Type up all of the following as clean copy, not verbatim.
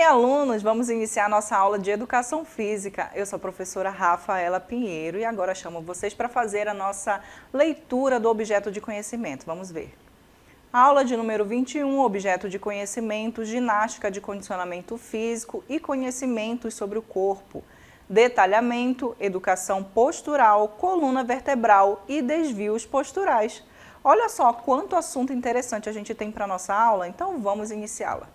bem, alunos? Vamos iniciar nossa aula de Educação Física. Eu sou a professora Rafaela Pinheiro e agora chamo vocês para fazer a nossa leitura do objeto de conhecimento. Vamos ver. Aula de número 21, objeto de conhecimento, ginástica de condicionamento físico e conhecimentos sobre o corpo. Detalhamento, educação postural, coluna vertebral e desvios posturais. Olha só quanto assunto interessante a gente tem para a nossa aula, então vamos iniciá-la.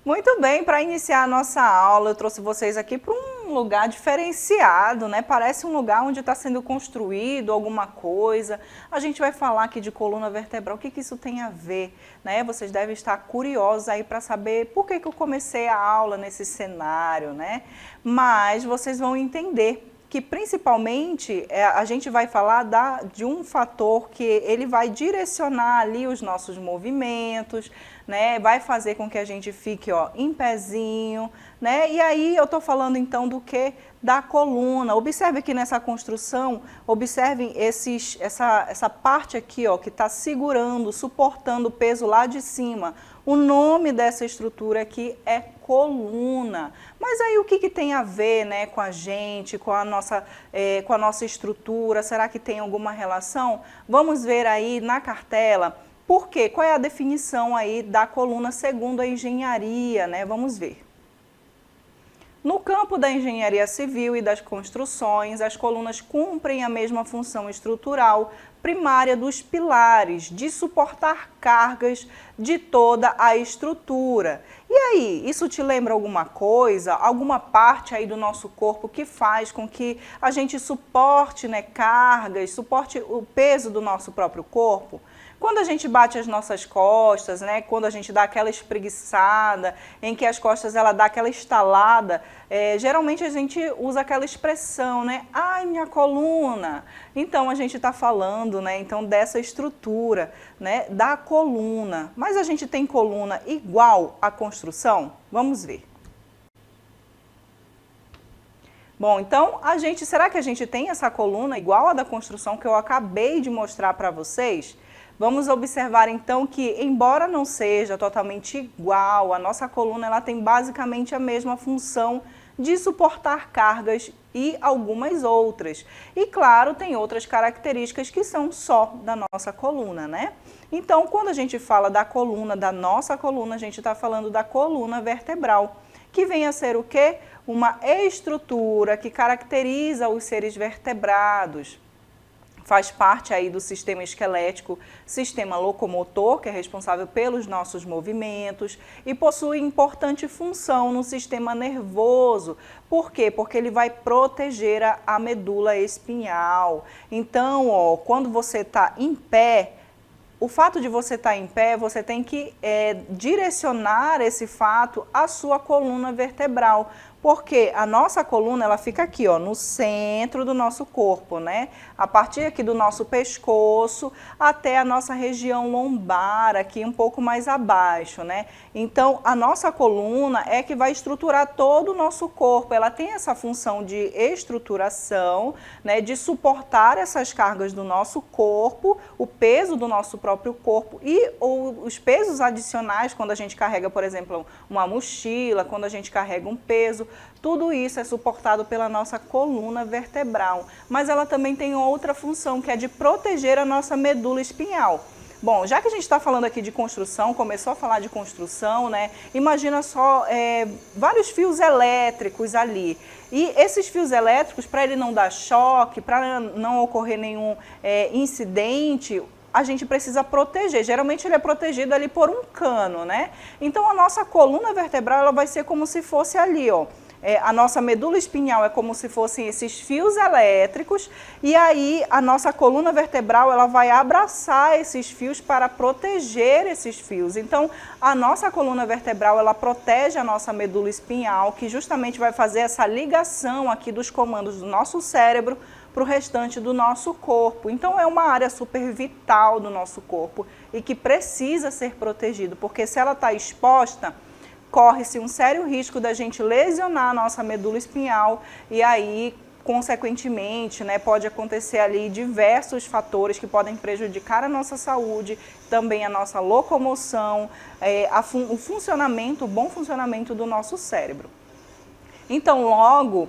Muito bem, para iniciar a nossa aula, eu trouxe vocês aqui para um lugar diferenciado, né? Parece um lugar onde está sendo construído alguma coisa. A gente vai falar aqui de coluna vertebral, o que isso tem a ver, né? Vocês devem estar curiosos aí para saber por que eu comecei a aula nesse cenário, né? Mas vocês vão entender que principalmente a gente vai falar de um fator que ele vai direcionar ali os nossos movimentos, né? Vai fazer com que a gente fique em pezinho, né? E aí eu estou falando então do que? Da coluna. Observe aqui nessa construção, observem essa parte aqui que está segurando, suportando o peso lá de cima. O nome dessa estrutura aqui é coluna. Mas aí o que tem a ver, né, com a gente, com a nossa estrutura? Será que tem alguma relação? Vamos ver aí na cartela. Por quê? Qual é a definição aí da coluna segundo a engenharia, né? Vamos ver. No campo da engenharia civil e das construções, as colunas cumprem a mesma função estrutural primária dos pilares, de suportar cargas de toda a estrutura. E aí, isso te lembra alguma coisa, alguma parte aí do nosso corpo que faz com que a gente suporte, né, cargas, suporte o peso do nosso próprio corpo? Quando a gente bate as nossas costas, né, quando a gente dá aquela espreguiçada, em que as costas ela dá aquela estalada, geralmente a gente usa aquela expressão, né, ai, minha coluna. Então a gente está falando, né, então dessa estrutura, né, da coluna. Mas a gente tem coluna igual à construção? Vamos ver. Bom, então será que a gente tem essa coluna igual à da construção que eu acabei de mostrar para vocês? Vamos observar então que, embora não seja totalmente igual, a nossa coluna ela tem basicamente a mesma função de suportar cargas e algumas outras. E claro, tem outras características que são só da nossa coluna, né? Então, quando a gente fala da coluna, da nossa coluna, a gente está falando da coluna vertebral, que vem a ser o quê? Uma estrutura que caracteriza os seres vertebrados. Faz parte aí do sistema esquelético, sistema locomotor, que é responsável pelos nossos movimentos e possui importante função no sistema nervoso. Por quê? Porque ele vai proteger a medula espinhal. Então, quando você está em pé, o fato de você estar em pé, você tem que direcionar esse fato à sua coluna vertebral. Porque a nossa coluna, ela fica aqui, no centro do nosso corpo, né? A partir aqui do nosso pescoço até a nossa região lombar, aqui um pouco mais abaixo, né? Então, a nossa coluna é que vai estruturar todo o nosso corpo. Ela tem essa função de estruturação, né? De suportar essas cargas do nosso corpo, o peso do nosso próprio corpo e os pesos adicionais, quando a gente carrega, por exemplo, uma mochila, quando a gente carrega um peso. Tudo isso é suportado pela nossa coluna vertebral, mas ela também tem outra função, que é de proteger a nossa medula espinhal. Bom, já que a gente está falando aqui de construção, começou a falar de construção, né? Imagina só vários fios elétricos ali. E esses fios elétricos, para ele não dar choque, para não ocorrer nenhum incidente, a gente precisa proteger. Geralmente ele é protegido ali por um cano, né? Então a nossa coluna vertebral ela vai ser como se fosse ali, a nossa medula espinhal é como se fossem esses fios elétricos e aí a nossa coluna vertebral ela vai abraçar esses fios para proteger esses fios. Então a nossa coluna vertebral ela protege a nossa medula espinhal, que justamente vai fazer essa ligação aqui dos comandos do nosso cérebro para o restante do nosso corpo. Então é uma área super vital do nosso corpo e que precisa ser protegido, porque se ela está exposta, corre-se um sério risco da gente lesionar a nossa medula espinhal e aí consequentemente, né, pode acontecer ali diversos fatores que podem prejudicar a nossa saúde, também a nossa locomoção, o funcionamento, o bom funcionamento do nosso cérebro. Então, logo,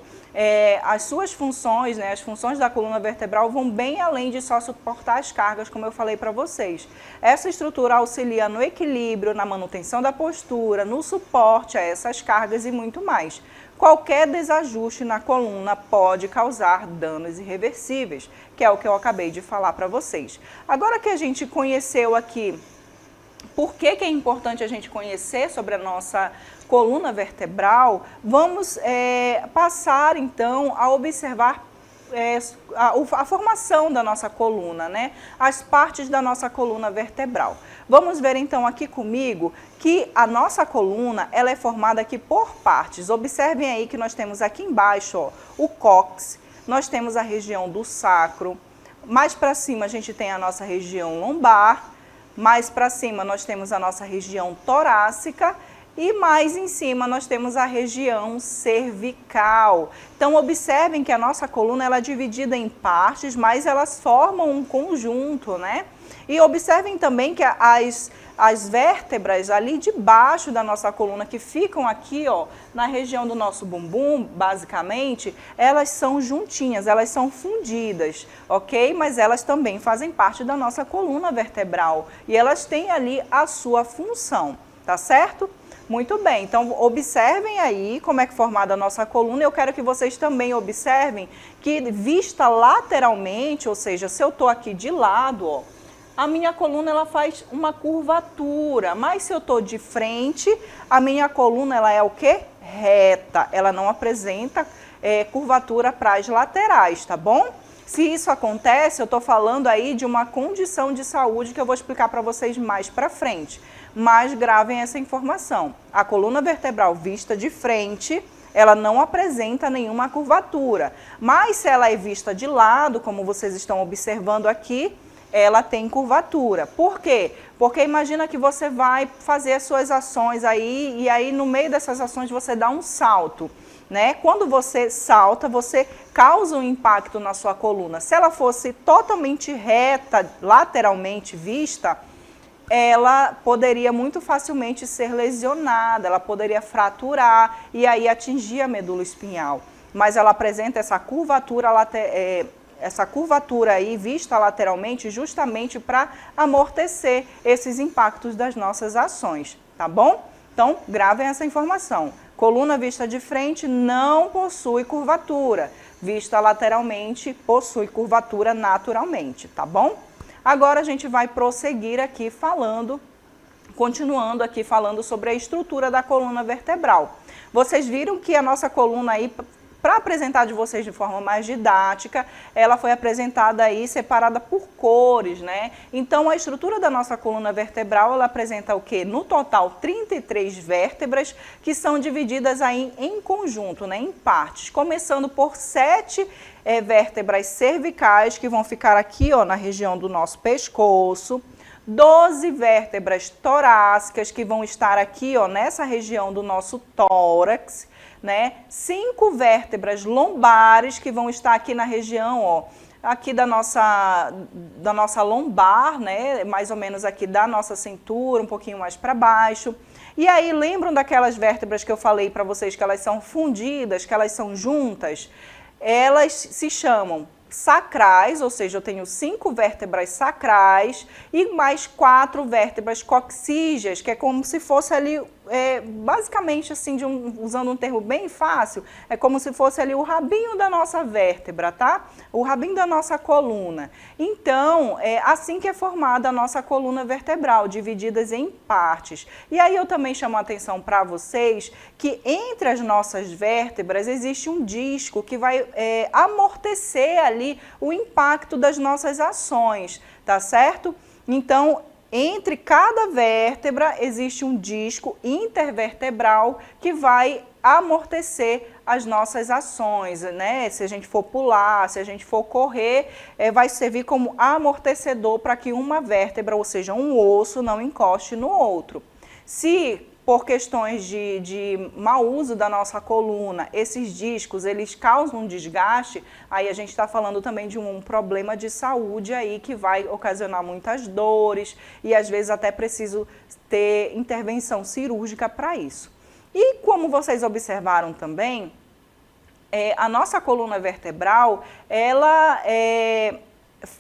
as suas funções, né, as funções da coluna vertebral vão bem além de só suportar as cargas, como eu falei para vocês. Essa estrutura auxilia no equilíbrio, na manutenção da postura, no suporte a essas cargas e muito mais. Qualquer desajuste na coluna pode causar danos irreversíveis, que é o que eu acabei de falar para vocês. Agora que a gente conheceu aqui por que é importante a gente conhecer sobre a nossa coluna vertebral, vamos passar então a observar a formação da nossa coluna, né? As partes da nossa coluna vertebral. Vamos ver então aqui comigo que a nossa coluna ela é formada aqui por partes. Observem aí que nós temos aqui embaixo ó, o cóccix, nós temos a região do sacro, mais para cima a gente tem a nossa região lombar, mais para cima nós temos a nossa região torácica e mais em cima nós temos a região cervical. Então observem que a nossa coluna ela é dividida em partes, mas elas formam um conjunto, né? E observem também que as vértebras ali debaixo da nossa coluna, que ficam aqui ó, na região do nosso bumbum, basicamente, elas são juntinhas, elas são fundidas, ok? Mas elas também fazem parte da nossa coluna vertebral e elas têm ali a sua função, tá certo? Muito bem, então observem aí como é que é formada a nossa coluna. Eu quero que vocês também observem que vista lateralmente, ou seja, se eu estou aqui de lado, ó, a minha coluna ela faz uma curvatura, mas se eu estou de frente, a minha coluna ela é o quê? Reta, ela não apresenta curvatura para as laterais, tá bom? Se isso acontece, eu estou falando aí de uma condição de saúde que eu vou explicar para vocês mais para frente. Mas gravem essa informação. A coluna vertebral vista de frente, ela não apresenta nenhuma curvatura. Mas se ela é vista de lado, como vocês estão observando aqui, ela tem curvatura. Por quê? Porque imagina que você vai fazer as suas ações aí e aí no meio dessas ações você dá um salto. Né? Quando você salta, você causa um impacto na sua coluna. Se ela fosse totalmente reta, lateralmente vista, ela poderia muito facilmente ser lesionada, ela poderia fraturar e aí atingir a medula espinhal. Mas ela apresenta essa curvatura aí vista lateralmente justamente para amortecer esses impactos das nossas ações, tá bom? Então, gravem essa informação. Coluna vista de frente não possui curvatura. Vista lateralmente possui curvatura naturalmente, tá bom? Agora a gente vai prosseguir aqui continuando aqui falando sobre a estrutura da coluna vertebral. Vocês viram que a nossa coluna aí, para apresentar de vocês de forma mais didática, ela foi apresentada aí separada por cores, né? Então a estrutura da nossa coluna vertebral, ela apresenta o quê? No total 33 vértebras que são divididas aí em conjunto, né? Em partes, começando por 7 vértebras cervicais que vão ficar aqui, ó, na região do nosso pescoço. 12 vértebras torácicas que vão estar aqui, ó, nessa região do nosso tórax, né? 5 vértebras lombares que vão estar aqui na região, ó, aqui da nossa lombar, né? Mais ou menos aqui da nossa cintura, um pouquinho mais para baixo. E aí, lembram daquelas vértebras que eu falei para vocês que elas são fundidas, que elas são juntas? Elas se chamam sacrais, ou seja, eu tenho 5 vértebras sacrais e mais 4 vértebras coxígeas, que é como se fosse ali, basicamente assim, usando um termo bem fácil, é como se fosse ali o rabinho da nossa vértebra, tá? O rabinho da nossa coluna. Então, é assim que é formada a nossa coluna vertebral, divididas em partes. E aí eu também chamo a atenção para vocês que entre as nossas vértebras existe um disco que vai amortecer ali o impacto das nossas ações, tá certo? Então, entre cada vértebra existe um disco intervertebral que vai amortecer as nossas ações, né? Se a gente for pular, se a gente for correr, vai servir como amortecedor para que uma vértebra, ou seja, um osso, não encoste no outro. Se por questões de mau uso da nossa coluna, esses discos, eles causam um desgaste, aí a gente está falando também de um problema de saúde aí que vai ocasionar muitas dores e às vezes até preciso ter intervenção cirúrgica para isso. E como vocês observaram também, a nossa coluna vertebral, ela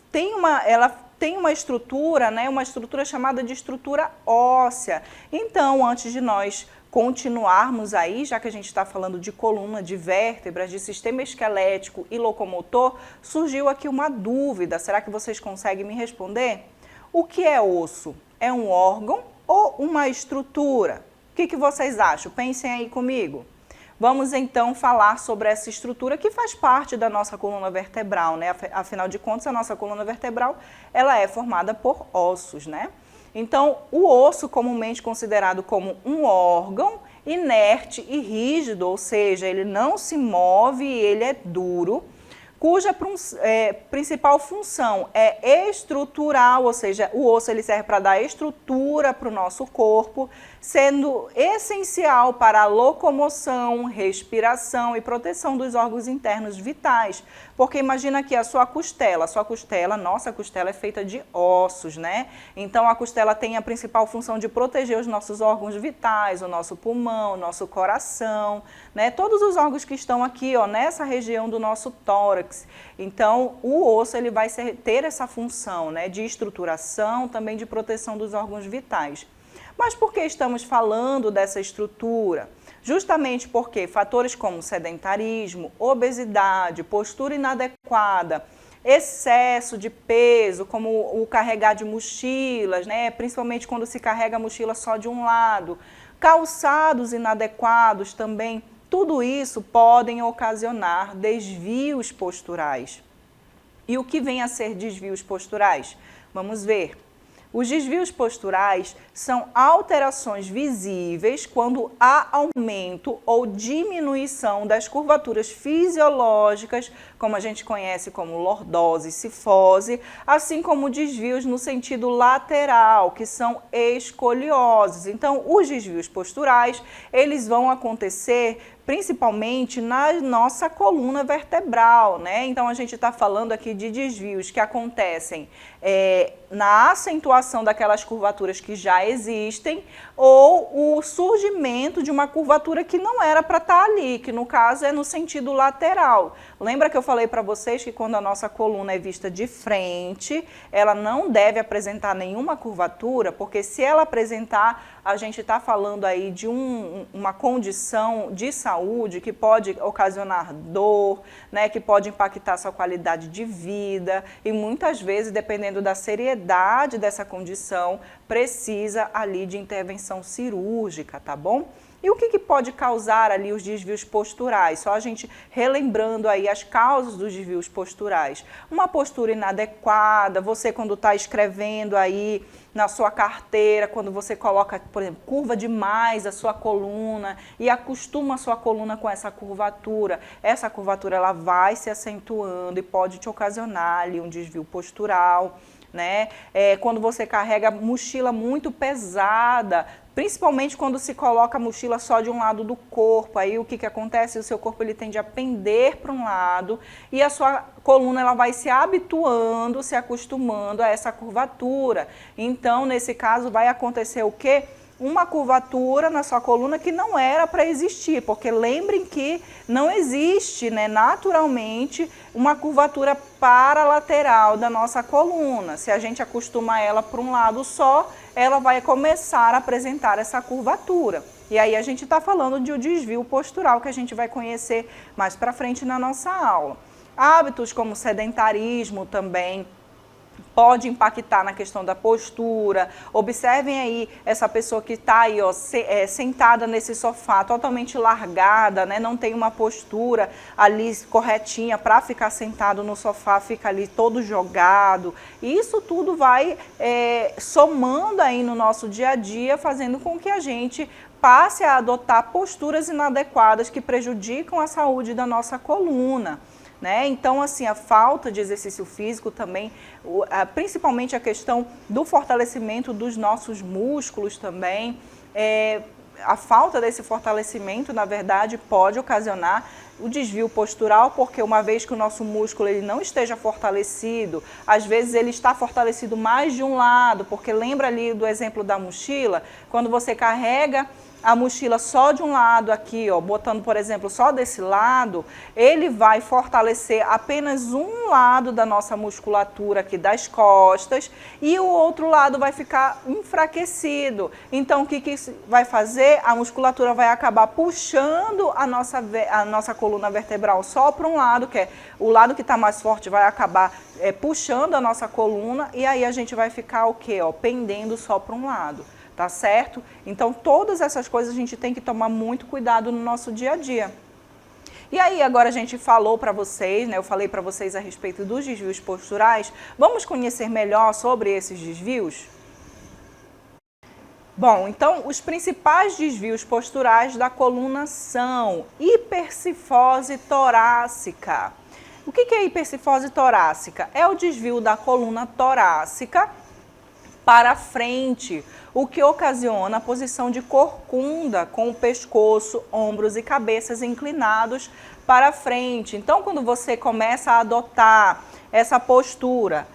tem uma estrutura, né, uma estrutura chamada de estrutura óssea. Então, antes de nós continuarmos aí, já que a gente está falando de coluna, de vértebras, de sistema esquelético e locomotor, surgiu aqui uma dúvida. Será que vocês conseguem me responder? O que é osso? É um órgão ou uma estrutura? O que vocês acham? Pensem aí comigo. Vamos então falar sobre essa estrutura que faz parte da nossa coluna vertebral, né? Afinal de contas, a nossa coluna vertebral, ela é formada por ossos, né? Então, o osso, comumente considerado como um órgão inerte e rígido, ou seja, ele não se move, ele é duro, cuja principal função é estrutural, ou seja, o osso ele serve para dar estrutura para o nosso corpo, sendo essencial para a locomoção, respiração e proteção dos órgãos internos vitais. Porque imagina aqui a sua costela, nossa costela é feita de ossos, né? Então a costela tem a principal função de proteger os nossos órgãos vitais, o nosso pulmão, o nosso coração, né? Todos os órgãos que estão aqui, ó, nessa região do nosso tórax. Então o osso ele vai ter essa função, né, de estruturação, também de proteção dos órgãos vitais. Mas por que estamos falando dessa estrutura? Justamente porque fatores como sedentarismo, obesidade, postura inadequada, excesso de peso, como o carregar de mochilas, né? Principalmente quando se carrega a mochila só de um lado, calçados inadequados também, tudo isso podem ocasionar desvios posturais. E o que vem a ser desvios posturais? Vamos ver. Os desvios posturais são alterações visíveis quando há aumento ou diminuição das curvaturas fisiológicas, como a gente conhece como lordose e cifose, assim como desvios no sentido lateral, que são escolioses. Então, os desvios posturais, eles vão acontecer principalmente na nossa coluna vertebral, né? Então, a gente está falando aqui de desvios que acontecem na acentuação daquelas curvaturas que já existem ou o surgimento de uma curvatura que não era para estar ali, que no caso é no sentido lateral. Lembra que eu falei para vocês que quando a nossa coluna é vista de frente, ela não deve apresentar nenhuma curvatura, porque se ela apresentar, a gente está falando aí de uma condição de saúde que pode ocasionar dor, né, que pode impactar sua qualidade de vida e muitas vezes, dependendo da seriedade dessa condição, precisa ali de intervenção cirúrgica, tá bom? E o que pode causar ali os desvios posturais? Só a gente relembrando aí as causas dos desvios posturais. Uma postura inadequada, você quando está escrevendo aí na sua carteira, quando você coloca, por exemplo, curva demais a sua coluna e acostuma a sua coluna com essa curvatura ela vai se acentuando e pode te ocasionar ali um desvio postural, né? Quando você carrega mochila muito pesada, principalmente quando se coloca a mochila só de um lado do corpo, aí o que acontece? O seu corpo ele tende a pender para um lado e a sua coluna ela vai se habituando, se acostumando a essa curvatura. Então, nesse caso, vai acontecer o quê? Uma curvatura na sua coluna que não era para existir, porque lembrem que não existe, né, naturalmente uma curvatura paralateral da nossa coluna. Se a gente acostuma ela para um lado só, ela vai começar a apresentar essa curvatura. E aí a gente está falando de um desvio postural que a gente vai conhecer mais para frente na nossa aula. Hábitos como sedentarismo também pode impactar na questão da postura. Observem aí essa pessoa que está aí, ó, sentada nesse sofá, totalmente largada, né? Não tem uma postura ali corretinha para ficar sentado no sofá, fica ali todo jogado. E isso tudo vai somando aí no nosso dia a dia, fazendo com que a gente passe a adotar posturas inadequadas que prejudicam a saúde da nossa coluna. Né? Então, assim, a falta de exercício físico também, principalmente a questão do fortalecimento dos nossos músculos também, a falta desse fortalecimento, na verdade, pode ocasionar o desvio postural, porque uma vez que o nosso músculo ele não esteja fortalecido, às vezes ele está fortalecido mais de um lado, porque lembra ali do exemplo da mochila, quando você carrega a mochila só de um lado aqui, ó, botando, por exemplo, só desse lado, ele vai fortalecer apenas um lado da nossa musculatura aqui das costas e o outro lado vai ficar enfraquecido. Então, o que isso vai fazer? A musculatura vai acabar puxando a nossa coluna vertebral só para um lado, que é o lado que está mais forte vai acabar puxando a nossa coluna e aí a gente vai ficar o quê? Ó, pendendo só para um lado. Tá certo? Então, todas essas coisas a gente tem que tomar muito cuidado no nosso dia a dia. E aí, agora a gente falou para vocês, né? Eu falei para vocês a respeito dos desvios posturais. Vamos conhecer melhor sobre esses desvios? Bom, então, os principais desvios posturais da coluna são hipercifose torácica. O que é hipercifose torácica? É o desvio da coluna torácica para frente, o que ocasiona a posição de corcunda, com o pescoço, ombros e cabeças inclinados para frente. Então, quando você começa a adotar essa postura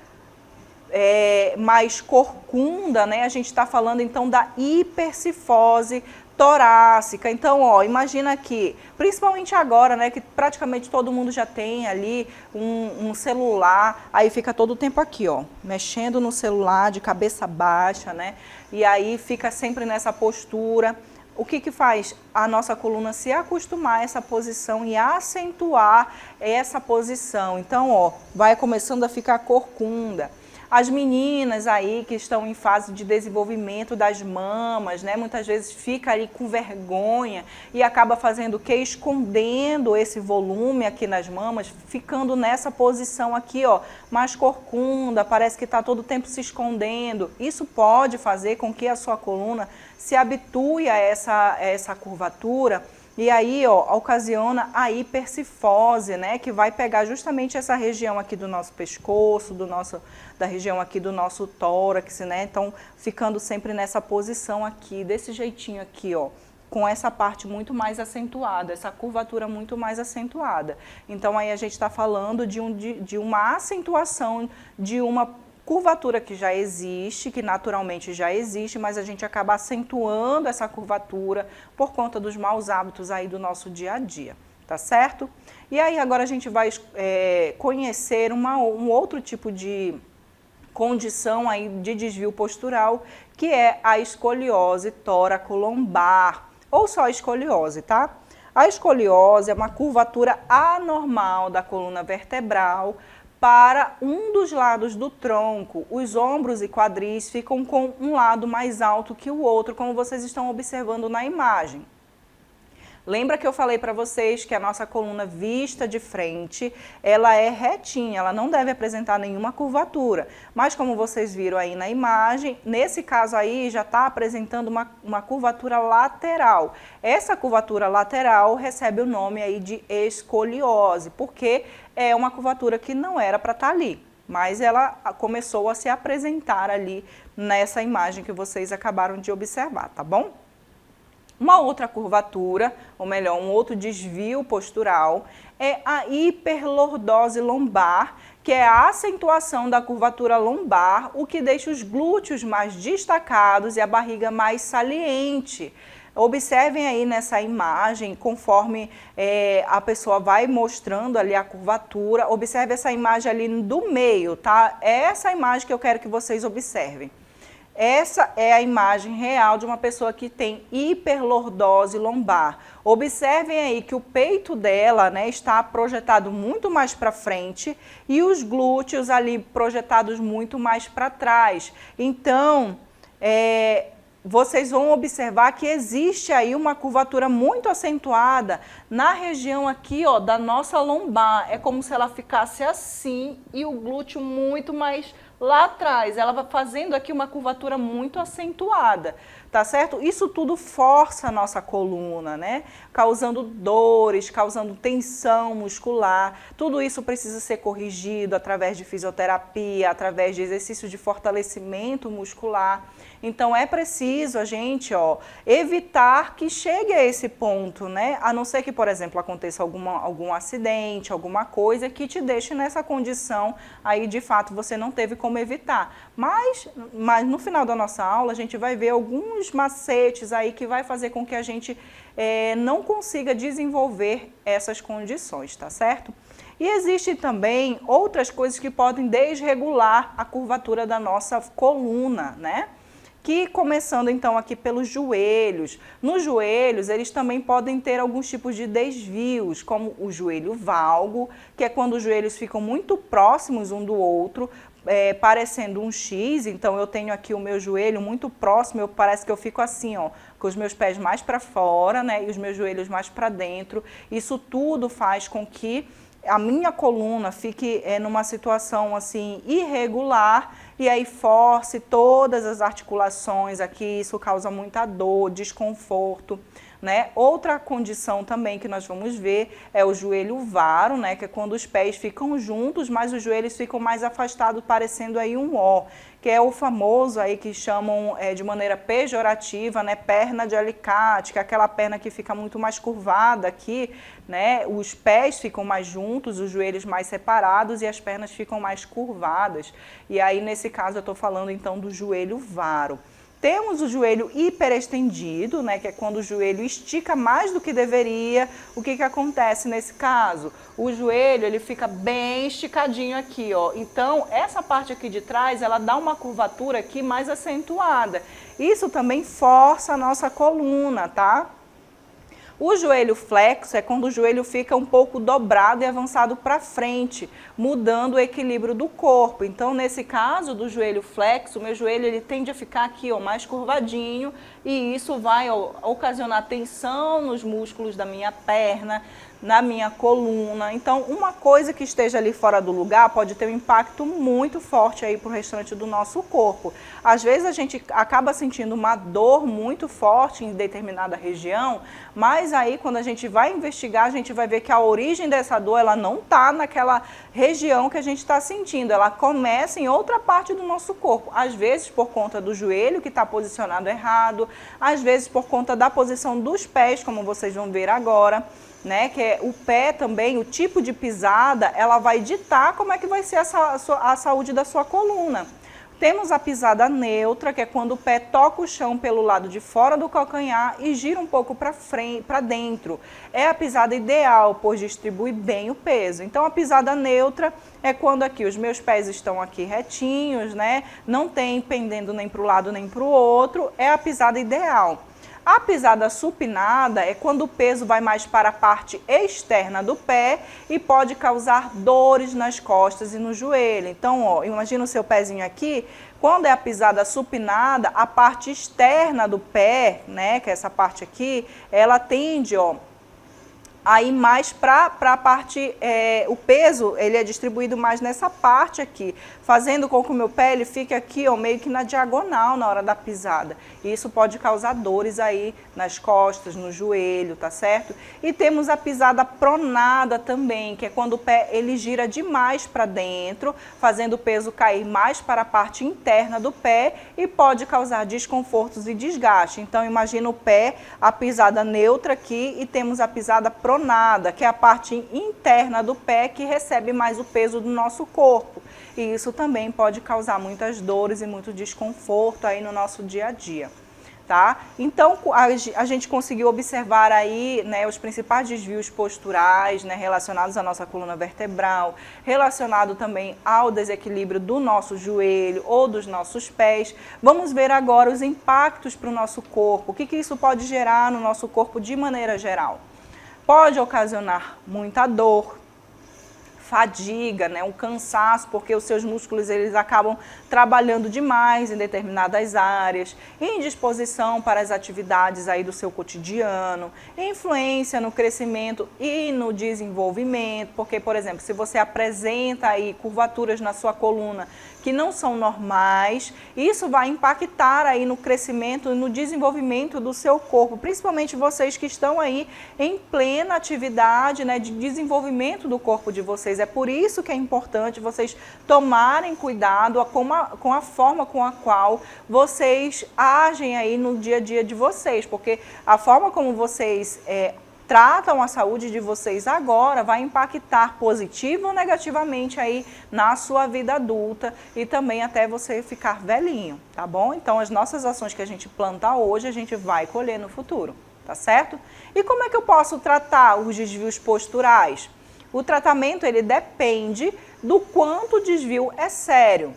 mais corcunda, né, a gente está falando então da hipercifose torácica. Então, ó, imagina aqui, principalmente agora, né, que praticamente todo mundo já tem ali um celular, aí fica todo o tempo aqui, ó, mexendo no celular de cabeça baixa, né, e aí fica sempre nessa postura. O que faz? A nossa coluna se acostumar a essa posição e acentuar essa posição. Então, ó, vai começando a ficar corcunda. As meninas aí que estão em fase de desenvolvimento das mamas, né? Muitas vezes fica ali com vergonha e acaba fazendo o quê? Escondendo esse volume aqui nas mamas, ficando nessa posição aqui, ó, mais corcunda, parece que está todo o tempo se escondendo. Isso pode fazer com que a sua coluna se habitue a essa curvatura. E aí, ó, ocasiona a hipercifose, né, que vai pegar justamente essa região aqui do nosso pescoço, da região aqui do nosso tórax, né, então ficando sempre nessa posição aqui, desse jeitinho aqui, ó, com essa parte muito mais acentuada, essa curvatura muito mais acentuada. Então aí a gente está falando de uma acentuação de uma curvatura que já existe, que naturalmente já existe, mas a gente acaba acentuando essa curvatura por conta dos maus hábitos aí do nosso dia a dia, tá certo? E aí agora a gente vai conhecer um outro tipo de condição aí de desvio postural, que é a escoliose tóraco-lombar, ou só escoliose, tá? A escoliose é uma curvatura anormal da coluna vertebral para um dos lados do tronco. Os ombros e quadris ficam com um lado mais alto que o outro, como vocês estão observando na imagem. Lembra que eu falei para vocês que a nossa coluna vista de frente, ela é retinha, ela não deve apresentar nenhuma curvatura. Mas como vocês viram aí na imagem, nesse caso aí já está apresentando uma curvatura lateral. Essa curvatura lateral recebe o nome aí de escoliose, porque é uma curvatura que não era para estar ali, mas ela começou a se apresentar ali nessa imagem que vocês acabaram de observar, tá bom? Uma outra curvatura, ou melhor, um outro desvio postural, é a hiperlordose lombar, que é a acentuação da curvatura lombar, o que deixa os glúteos mais destacados e a barriga mais saliente. Observem aí nessa imagem, conforme a pessoa vai mostrando ali a curvatura, observe essa imagem ali do meio, tá? É essa imagem que eu quero que vocês observem. Essa é a imagem real de uma pessoa que tem hiperlordose lombar. Observem aí que o peito dela, né, está projetado muito mais para frente e os glúteos ali projetados muito mais para trás. Então, vocês vão observar que existe aí uma curvatura muito acentuada na região aqui, ó, da nossa lombar. É como se ela ficasse assim e o glúteo muito mais lá atrás. Ela vai fazendo aqui uma curvatura muito acentuada, tá certo? Isso tudo força a nossa coluna, né? Causando dores, causando tensão muscular. Tudo isso precisa ser corrigido através de fisioterapia, através de exercícios de fortalecimento muscular. Então é preciso a gente, evitar que chegue a esse ponto, né? A não ser que, por exemplo, aconteça algum acidente, alguma coisa que te deixe nessa condição, aí de fato você não teve como evitar. Mas no final da nossa aula a gente vai ver alguns macetes aí que vai fazer com que a gente não consiga desenvolver essas condições, tá certo? E existem também outras coisas que podem desregular a curvatura da nossa coluna, né? Que começando então aqui pelos joelhos. Nos joelhos, eles também podem ter alguns tipos de desvios, como o joelho valgo, que é quando os joelhos ficam muito próximos um do outro, parecendo um X. Então eu tenho aqui o meu joelho muito próximo, parece que eu fico assim, com os meus pés mais para fora, né, e os meus joelhos mais para dentro. Isso tudo faz com que a minha coluna fique numa situação assim irregular e aí force todas as articulações aqui, isso causa muita dor, desconforto, né? Outra condição também que nós vamos ver é o joelho varo, né? Que é quando os pés ficam juntos, mas os joelhos ficam mais afastados, parecendo aí um O, que é o famoso aí que chamam de maneira pejorativa, né? Perna de alicate, que é aquela perna que fica muito mais curvada aqui, né? Os pés ficam mais juntos, os joelhos mais separados e as pernas ficam mais curvadas. E aí, nesse caso, eu estou falando então do joelho varo. Temos o joelho hiperestendido, né, que é quando o joelho estica mais do que deveria. O que acontece nesse caso? O joelho ele fica bem esticadinho aqui, ó. Então, essa parte aqui de trás, ela dá uma curvatura aqui mais acentuada. Isso também força a nossa coluna, tá? O joelho flexo é quando o joelho fica um pouco dobrado e avançado para frente, mudando o equilíbrio do corpo. Então, nesse caso do joelho flexo, o meu joelho ele tende a ficar aqui, ó, mais curvadinho, e isso vai ocasionar tensão nos músculos da minha perna, na minha coluna. Então, uma coisa que esteja ali fora do lugar pode ter um impacto muito forte aí para o restante do nosso corpo. Às vezes a gente acaba sentindo uma dor muito forte em determinada região, mas aí quando a gente vai investigar, a gente vai ver que a origem dessa dor, ela não está naquela região que a gente está sentindo, ela começa em outra parte do nosso corpo. Às vezes por conta do joelho que está posicionado errado, às vezes por conta da posição dos pés, como vocês vão ver agora, né, que é o pé também, o tipo de pisada, ela vai ditar como é que vai ser a saúde da sua coluna. Temos a pisada neutra, que é quando o pé toca o chão pelo lado de fora do calcanhar e gira um pouco para frente, para dentro. É a pisada ideal, pois distribui bem o peso. Então a pisada neutra é quando aqui os meus pés estão aqui retinhos, né, não tem pendendo nem para o lado nem para o outro, é a pisada ideal. A pisada supinada é quando o peso vai mais para a parte externa do pé e pode causar dores nas costas e no joelho. Então, ó, imagina o seu pezinho aqui, quando é a pisada supinada, a parte externa do pé, né, que é essa parte aqui, ela tende, ó, aí mais para a parte, o peso ele é distribuído mais nessa parte aqui, fazendo com que o meu pé ele fique aqui, ó, meio que na diagonal na hora da pisada. E isso pode causar dores aí nas costas, no joelho, tá certo? E temos a pisada pronada também, que é quando o pé ele gira demais para dentro, fazendo o peso cair mais para a parte interna do pé e pode causar desconfortos e desgaste. Então imagina o pé, a pisada neutra aqui e temos a pisada pronada, que é a parte interna do pé que recebe mais o peso do nosso corpo. E isso também pode causar muitas dores e muito desconforto aí no nosso dia a dia, tá? Então, a gente conseguiu observar aí, né, os principais desvios posturais, né, relacionados à nossa coluna vertebral, relacionado também ao desequilíbrio do nosso joelho ou dos nossos pés. Vamos ver agora os impactos para o nosso corpo. O que isso pode gerar no nosso corpo de maneira geral? Pode ocasionar muita dor, fadiga, né, um cansaço, porque os seus músculos eles acabam trabalhando demais em determinadas áreas, indisposição para as atividades aí do seu cotidiano, influência no crescimento e no desenvolvimento, porque, por exemplo, se você apresenta aí curvaturas na sua coluna que não são normais, isso vai impactar aí no crescimento e no desenvolvimento do seu corpo, principalmente vocês que estão aí em plena atividade, né, de desenvolvimento do corpo de vocês. É por isso que é importante vocês tomarem cuidado com a forma com a qual vocês agem aí no dia a dia de vocês, porque a forma como vocês tratam a saúde de vocês agora vai impactar positivo ou negativamente aí na sua vida adulta e também até você ficar velhinho, tá bom? Então as nossas ações que a gente planta hoje, a gente vai colher no futuro, tá certo? E como é que eu posso tratar os desvios posturais? O tratamento, ele depende do quanto o desvio é sério.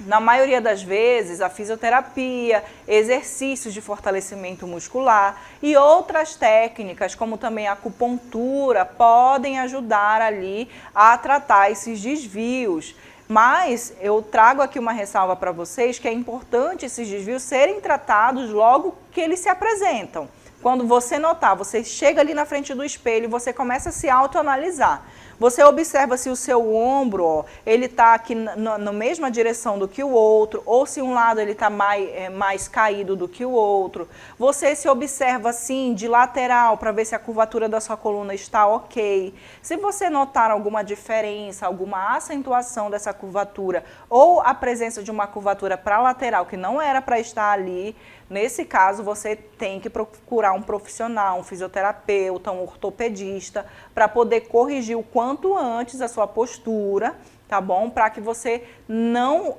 Na maioria das vezes, a fisioterapia, exercícios de fortalecimento muscular e outras técnicas, como também a acupuntura, podem ajudar ali a tratar esses desvios. Mas eu trago aqui uma ressalva para vocês que é importante esses desvios serem tratados logo que eles se apresentam. Quando você notar, você chega ali na frente do espelho e você começa a se autoanalisar. Você observa se o seu ombro, ó, ele está aqui na mesma direção do que o outro, ou se um lado ele está mais caído do que o outro. Você se observa assim de lateral para ver se a curvatura da sua coluna está ok. Se você notar alguma diferença, alguma acentuação dessa curvatura ou a presença de uma curvatura para lateral que não era para estar ali, nesse caso, você tem que procurar um profissional, um fisioterapeuta, um ortopedista, para poder corrigir o quanto antes a sua postura, tá bom? Para que você não,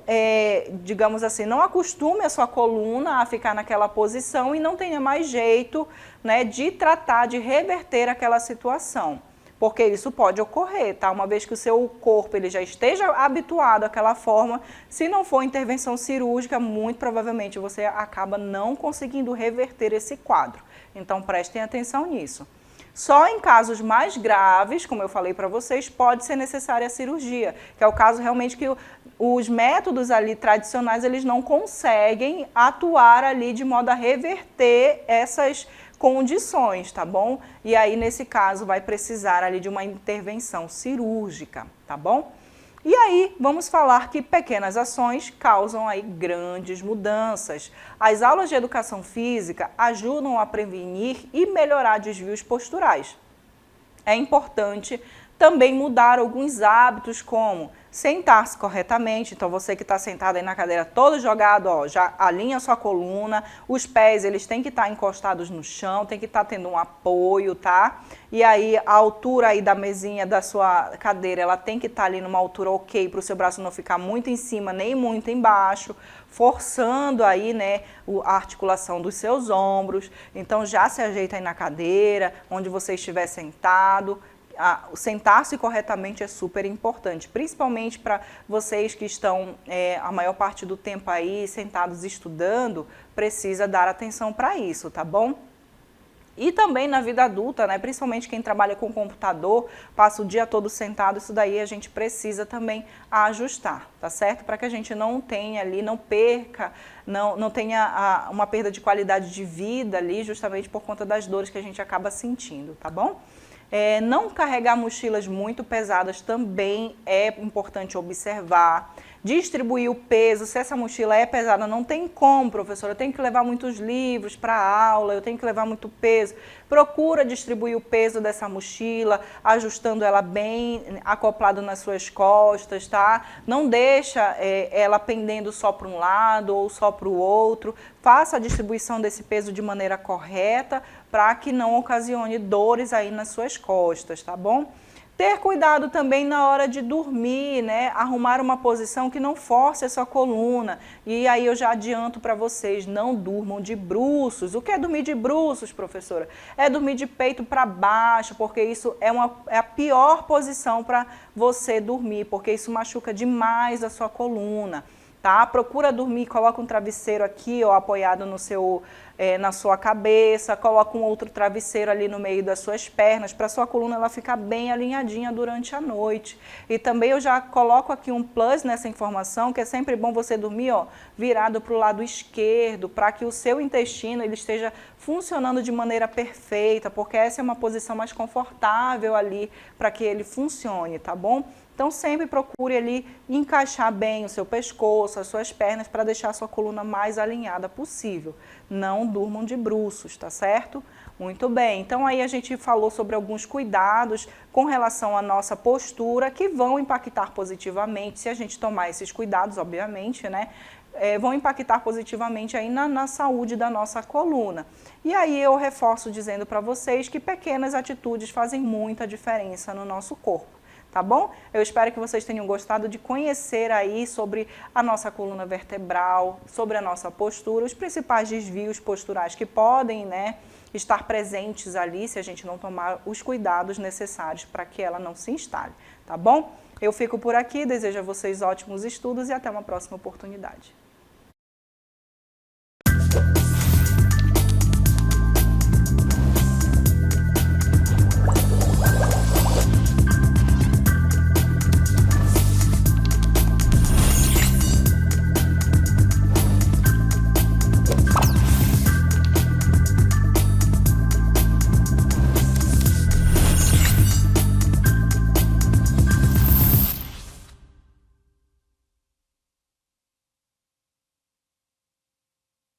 digamos assim, não acostume a sua coluna a ficar naquela posição e não tenha mais jeito, né, de tratar, de reverter aquela situação. Porque isso pode ocorrer, tá? Uma vez que o seu corpo ele já esteja habituado àquela forma, se não for intervenção cirúrgica, muito provavelmente você acaba não conseguindo reverter esse quadro. Então, prestem atenção nisso. Só em casos mais graves, como eu falei para vocês, pode ser necessária a cirurgia, que é o caso realmente que os métodos ali tradicionais, eles não conseguem atuar ali de modo a reverter essas condições, tá bom? E aí, nesse caso, vai precisar ali de uma intervenção cirúrgica, tá bom? E aí, vamos falar que pequenas ações causam aí grandes mudanças. As aulas de educação física ajudam a prevenir e melhorar desvios posturais. É importante também mudar alguns hábitos, como sentar-se corretamente. Então, você que está sentado aí na cadeira todo jogado, ó, já alinha sua coluna, os pés eles têm que estar encostados no chão, tem que estar tendo um apoio, tá? E aí, a altura aí da mesinha da sua cadeira, ela tem que estar ali numa altura ok, para o seu braço não ficar muito em cima, nem muito embaixo, forçando aí, né, a articulação dos seus ombros. Então, já se ajeita aí na cadeira, onde você estiver sentado. Sentar-se corretamente é super importante, principalmente para vocês que estão a maior parte do tempo aí sentados estudando, precisa dar atenção para isso, tá bom? E também na vida adulta, né, principalmente quem trabalha com computador, passa o dia todo sentado, isso daí a gente precisa também ajustar, tá certo? Para que a gente não tenha ali, não perca, não tenha uma perda de qualidade de vida ali, justamente por conta das dores que a gente acaba sentindo, tá bom? Não carregar mochilas muito pesadas também é importante observar. Distribuir o peso, se essa mochila é pesada, não tem como, professora, eu tenho que levar muitos livros para a aula, eu tenho que levar muito peso. Procura distribuir o peso dessa mochila, ajustando ela bem acoplado nas suas costas, tá? Não deixa ela pendendo só para um lado ou só para o outro. Faça a distribuição desse peso de maneira correta para que não ocasione dores aí nas suas costas, tá bom? Ter cuidado também na hora de dormir, né? Arrumar uma posição que não force a sua coluna. E aí eu já adianto para vocês, não durmam de bruços. O que é dormir de bruços, professora? É dormir de peito para baixo, porque isso é a pior posição para você dormir, porque isso machuca demais a sua coluna. Tá? Procura dormir, coloca um travesseiro aqui, ó, apoiado na sua cabeça, coloca um outro travesseiro ali no meio das suas pernas, para a sua coluna ela ficar bem alinhadinha durante a noite. E também eu já coloco aqui um plus nessa informação, que é sempre bom você dormir, ó, virado para o lado esquerdo, para que o seu intestino ele esteja funcionando de maneira perfeita, porque essa é uma posição mais confortável ali para que ele funcione, tá bom? Então, sempre procure ali encaixar bem o seu pescoço, as suas pernas, para deixar a sua coluna mais alinhada possível. Não durmam de bruços, tá certo? Muito bem, então aí a gente falou sobre alguns cuidados com relação à nossa postura que vão impactar positivamente, se a gente tomar esses cuidados, obviamente, né? Vão impactar positivamente aí na saúde da nossa coluna. E aí eu reforço dizendo para vocês que pequenas atitudes fazem muita diferença no nosso corpo. Tá bom? Eu espero que vocês tenham gostado de conhecer aí sobre a nossa coluna vertebral, sobre a nossa postura, os principais desvios posturais que podem, né, estar presentes ali se a gente não tomar os cuidados necessários para que ela não se instale, tá bom? Eu fico por aqui, desejo a vocês ótimos estudos e até uma próxima oportunidade.